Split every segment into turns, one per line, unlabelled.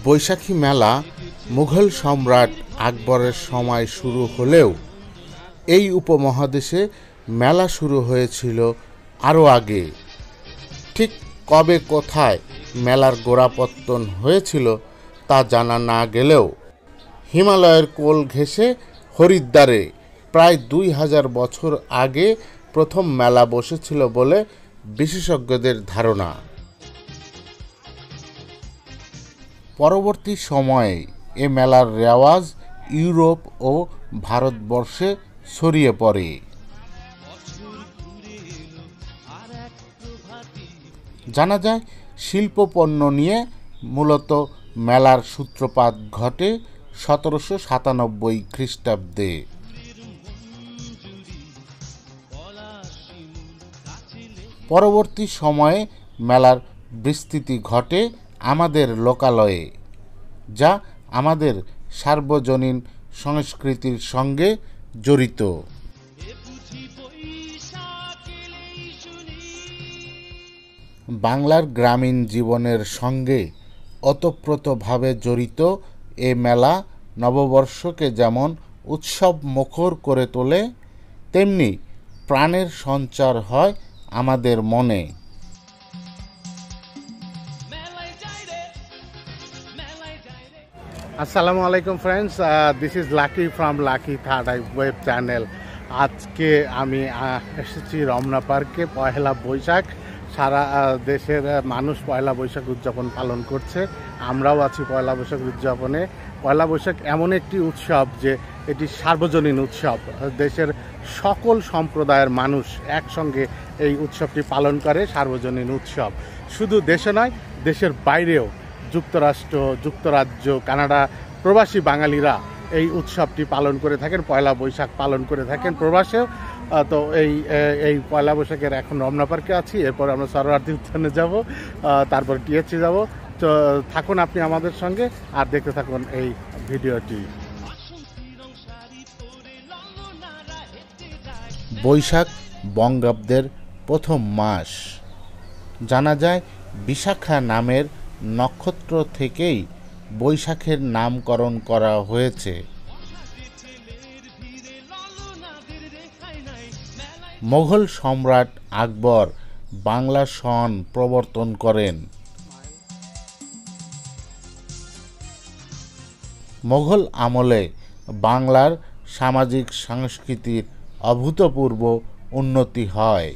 বৈশাখী মেলা মুঘল সম্রাট আকবরের সময় শুরু হলেও এই উপমহাদেশে মেলা শুরু হয়েছিল আরও আগে। ঠিক কবে কোথায় মেলার গোড়াপত্তন হয়েছিল তা জানা না গেলেও হিমালয়ের কোল ঘেঁষে হরিদ্বারে প্রায় 2000 বছর আগে প্রথম মেলা বসেছিল বলে বিশেষজ্ঞদের ধারণা। পরবর্তী সময়ে এ মেলার রেওয়াজ ইউরোপ ও ভারতবর্ষে ছড়িয়ে পড়ে। জানা যায় শিল্পপণ্য নিয়ে মূলত মেলার সূত্রপাত ঘটে 1797 খ্রিস্টাব্দে। পরবর্তী সময়ে মেলার বিস্তৃতি ঘটে আমাদের লোকালয়ে, যা আমাদের সার্বজনীন সংস্কৃতির সঙ্গে জড়িত। বাংলার গ্রামীণ জীবনের সঙ্গে ওতপ্রোতভাবে জড়িত এ মেলা নববর্ষকে যেমন উৎসব মুখর করে তোলে, তেমনি প্রাণের সঞ্চার হয় আমাদের মনে। আসসালামু আলাইকুম friends, this is lucky from lucky third eye web channel. আজকে আমি এসেছি রমনা পার্কে। পয়লা বৈশাখ, সারা দেশের মানুষ পয়লা বৈশাখ উদযাপন পালন করছে, আমরাও আছি পয়লা বৈশাখ উদযাপনে। পয়লা বৈশাখ এমন একটি উৎসব যে এটি সার্বজনীন উৎসব। দেশের সকল সম্প্রদায়ের মানুষ একসঙ্গে এই উৎসবটি পালন করে, সার্বজনীন উৎসব। শুধু দেশে নয়, দেশের বাইরেও যুক্তরাষ্ট্র, যুক্তরাজ্য, কানাডা প্রবাসী বাঙালিরা এই উৎসবটি পালন করে থাকেন, পয়লা বৈশাখ পালন করে থাকেন প্রবাসেও। তো এই পয়লা বৈশাখের এখন রমনা পার্কে আছি, এরপর আমরা সরোয়ার্দী উদ্যানে যাব, তারপর টিএসসি যাব। তো থাকুন আপনি আমাদের সঙ্গে আর দেখতে থাকুন এই ভিডিওটি। বৈশাখ বঙ্গাব্দের প্রথম মাস। জানা যায় বিশাখা নামের নক্ষত্র থেকেই বৈশাখের নামকরণ করা হয়েছে। মোগল সম্রাট আকবর বাংলা সন প্রবর্তন করেন। মোগল আমলে বাংলার সামাজিক সংস্কৃতির অভূতপূর্ব উন্নতি হয়।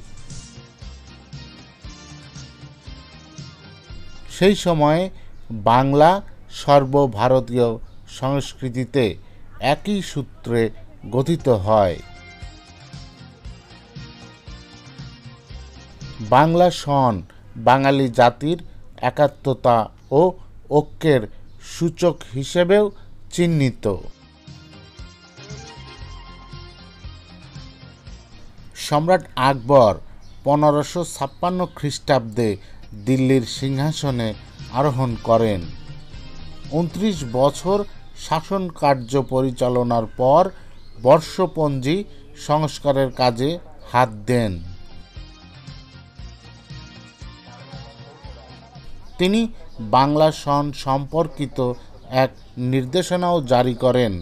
সেই সময়ে বাংলা সর্বভারতীয় সংস্কৃতিতে একই সূত্রে গঠিত হয়। বাংলা সন বাঙালি জাতির একাত্মতা ও ঐক্যের সূচক হিসেবেও চিহ্নিত। সম্রাট আকবর 1556 খ্রিস্টাব্দে দিল্লির সিংহাসনে আরোহণ করেন। 29 বছর শাসন কার্য পরিচালনার পর বর্ষপঞ্জি সংস্কারের কাজে হাত দেন। তিনি বাংলা সন সম্পর্কিত এক নির্দেশনাও জারি করেন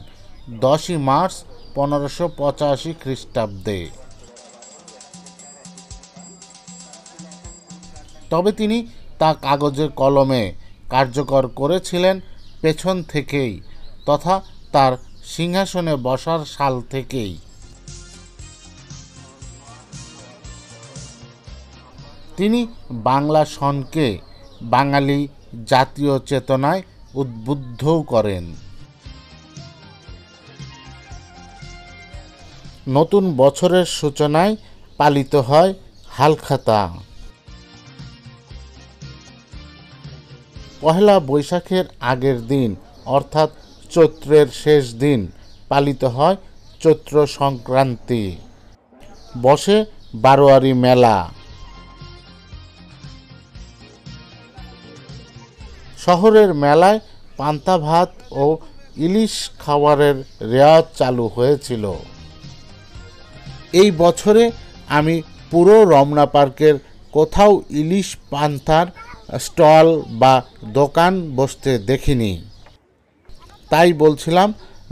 10 মার্চ 1585 খ্রিস্টাব্দে। তবে তিনি তা কাগজে কলমে কার্যকর করেছিলেন পেছন থেকেই, তথা তার সিংহাসনে বসার সাল থেকেই। তিনি বাংলা সনকে বাঙালি জাতীয় চেতনায় উদ্বুদ্ধও করেন। নতুন বছরের সূচনায় পালিত হয় হালখাতা। পহেলা বৈশাখের আগের দিন অর্থাৎ চৈত্রের শেষ দিন পালিত হয় চৈত্র সংক্রান্তি। বসে বারোয়ারি মেলা। শহরের মেলায় পান্তা ভাত ও ইলিশ খাবারের রেওয়াজ চালু হয়েছিল। এই বছরে আমি পুরো রমনা পার্কের কোথাও ইলিশ পান্তার স্টল বা দোকান বসতে দেখিনি। তাই বলছিলাম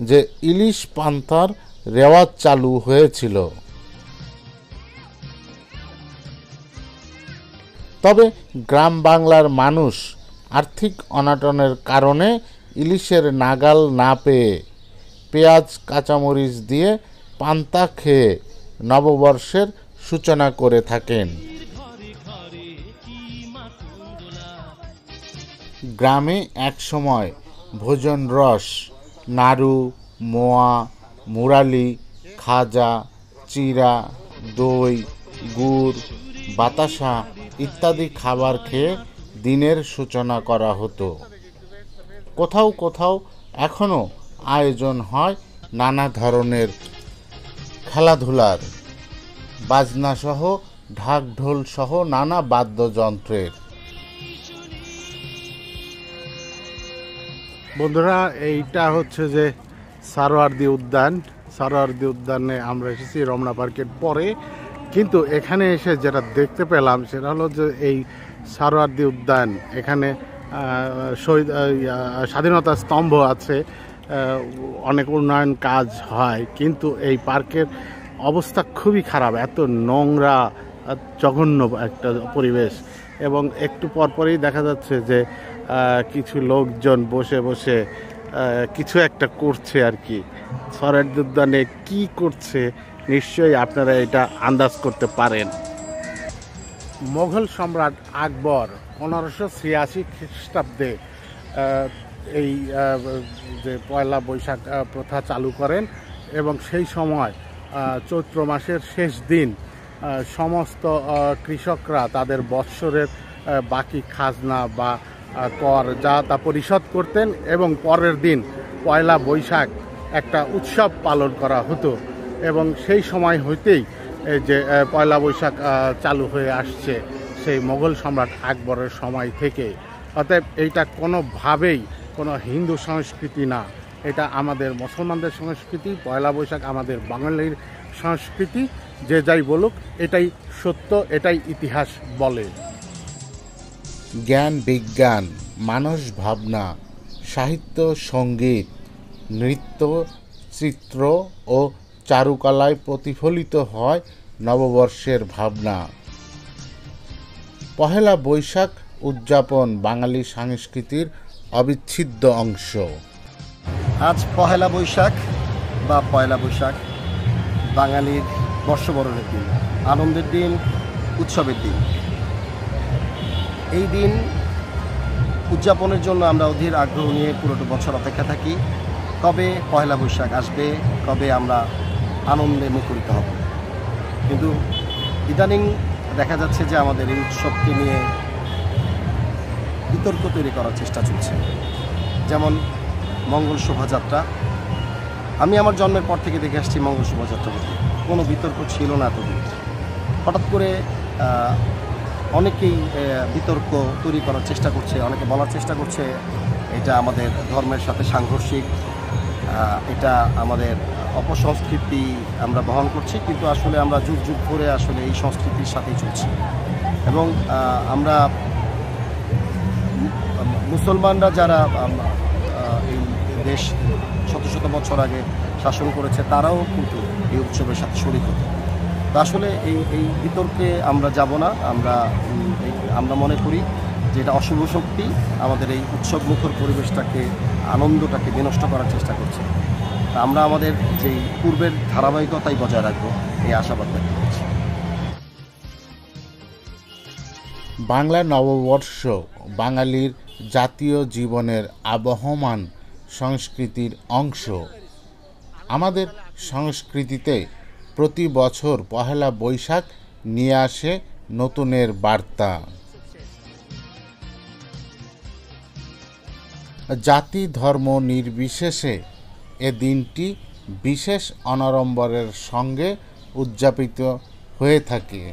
যে ইলিশ পান্তার রেওয়াজ চালু হয়েছিল। তবে গ্রাম বাংলার মানুষ আর্থিক অনটনের কারণে ইলিশের নাগাল না পেয়ে পেঁয়াজ কাঁচামরিচ দিয়ে পান্তা খেয়ে নববর্ষের সূচনা করে থাকেন। গ্রামে একসময় ভোজন রস, নাড়ু, মোয়া, মুরালি, খাজা, চিরা, দই, গুড়, বাতাসা ইত্যাদি খাবার খেয়ে দিনের সূচনা করা হতো। কোথাও কোথাও এখনও আয়োজন হয় নানা ধরনের খেলাধুলার, বাজনাসহ ঢাক ঢোল সহ নানা বাদ্যযন্ত্রের। বন্ধুরা, এইটা হচ্ছে যে সারোয়ার্দী উদ্যান। সারোয়ার্দী উদ্যানে আমরা এসেছি রমনা পার্কের পরে, কিন্তু এখানে এসে যেটা দেখতে পেলাম সেটা হলো যে এই সারোয়ার্দী উদ্যান, এখানে শহীদ স্বাধীনতা স্তম্ভ আছে, অনেক উন্নয়ন কাজ হয়, কিন্তু এই পার্কের অবস্থা খুবই খারাপ। এত নোংরা, জঘন্য একটা পরিবেশ। এবং একটু পরপরই দেখা যাচ্ছে যে কিছু লোকজন বসে বসে কিছু একটা করছে আর কি। সারোয়ার্দী উদ্যানে কি করছে নিশ্চয়ই আপনারা এটা আন্দাজ করতে পারেন। মোগল সম্রাট আকবর 1586 খ্রিস্টাব্দে এই যে পয়লা বৈশাখ প্রথা চালু করেন, এবং সেই সময় চৈত্র মাসের শেষ দিন সমস্ত কৃষকরা তাদের বৎসরের বাকি খাজনা বা কর যা তা পরিশোধ করতেন, এবং পরের দিন পয়লা বৈশাখ একটা উৎসব পালন করা হতো। এবং সেই সময় হইতেই যে পয়লা বৈশাখ চালু হয়ে আসছে সেই মোগল সম্রাট আকবরের সময় থেকে। অতএব এইটা কোনোভাবেই কোনো হিন্দু সংস্কৃতি না, এটা আমাদের মুসলমানদের সংস্কৃতি। পয়লা বৈশাখ আমাদের বাঙালির সংস্কৃতি। যে যাই বলুক, এটাই সত্য, এটাই ইতিহাস বলে। জ্ঞান, বিজ্ঞান, মানস ভাবনা, সাহিত্য, সঙ্গীত, নৃত্য, চিত্র ও চারুকলায় প্রতিফলিত হয় নববর্ষের ভাবনা। পহেলা বৈশাখ উদযাপন বাঙালি সংস্কৃতির অবিচ্ছেদ্য অংশ।
আজ পহেলা বৈশাখ বা পয়লা বৈশাখ বাঙালির বর্ষবরণের দিন, আনন্দের দিন, উৎসবের দিন। এই দিন উদযাপনের জন্য আমরা অধীর আগ্রহ নিয়ে পুরোটা বছর অপেক্ষা থাকি, কবে পয়লা বৈশাখ আসবে, কবে আমরা আনন্দে মুখরিত হব। কিন্তু ইদানিং দেখা যাচ্ছে যে আমাদের এই উৎসবকে নিয়ে বিতর্ক তৈরি করার চেষ্টা চলছে। যেমন মঙ্গল শোভাযাত্রা, আমি আমার জন্মের পর থেকে দেখে আসছি মঙ্গল শোভাযাত্রা বলতে কোনো বিতর্ক ছিল না এতদিন। হঠাৎ করে অনেকেই বিতর্ক তৈরি করার চেষ্টা করছে, অনেকে বলার চেষ্টা করছে এটা আমাদের ধর্মের সাথে সাংঘর্ষিক, এটা আমাদের অপসংস্কৃতি আমরা বহন করছি, কিন্তু আসলে আমরা যুগ যুগ ধরে আসলে এই সংস্কৃতির সাথেই চলছি। এবং আমরা মুসলমানরা যারা এই দেশ শত শত বছর আগে শাসন করেছে, তারাও কিন্তু এই উৎসবের সাথে শরীক হতো। তো আসলে এই বিতর্কে আমরা যাব না। আমরা মনে করি যে এটা অশুভ শক্তি আমাদের এই উৎসব মুখর পরিবেশটাকে, আনন্দটাকে বিনষ্ট করার চেষ্টা করছে। আমরা আমাদের যেই পূর্বের ধারাবাহিকতাই বজায় রাখবো, এই আশাবাদ ব্যক্ত করছি।
বাংলা নববর্ষ বাঙালির জাতীয় জীবনের আবহমান সংস্কৃতির অংশ। আমাদের সংস্কৃতিতে প্রতি বছর পহেলা বৈশাখ নিয়ে আসে নতুনের বার্তা। জাতি ধর্ম নির্বিশেষে এ দিনটি বিশেষ অনাড়ম্বরের সঙ্গে উদযাপিত হয়ে থাকে।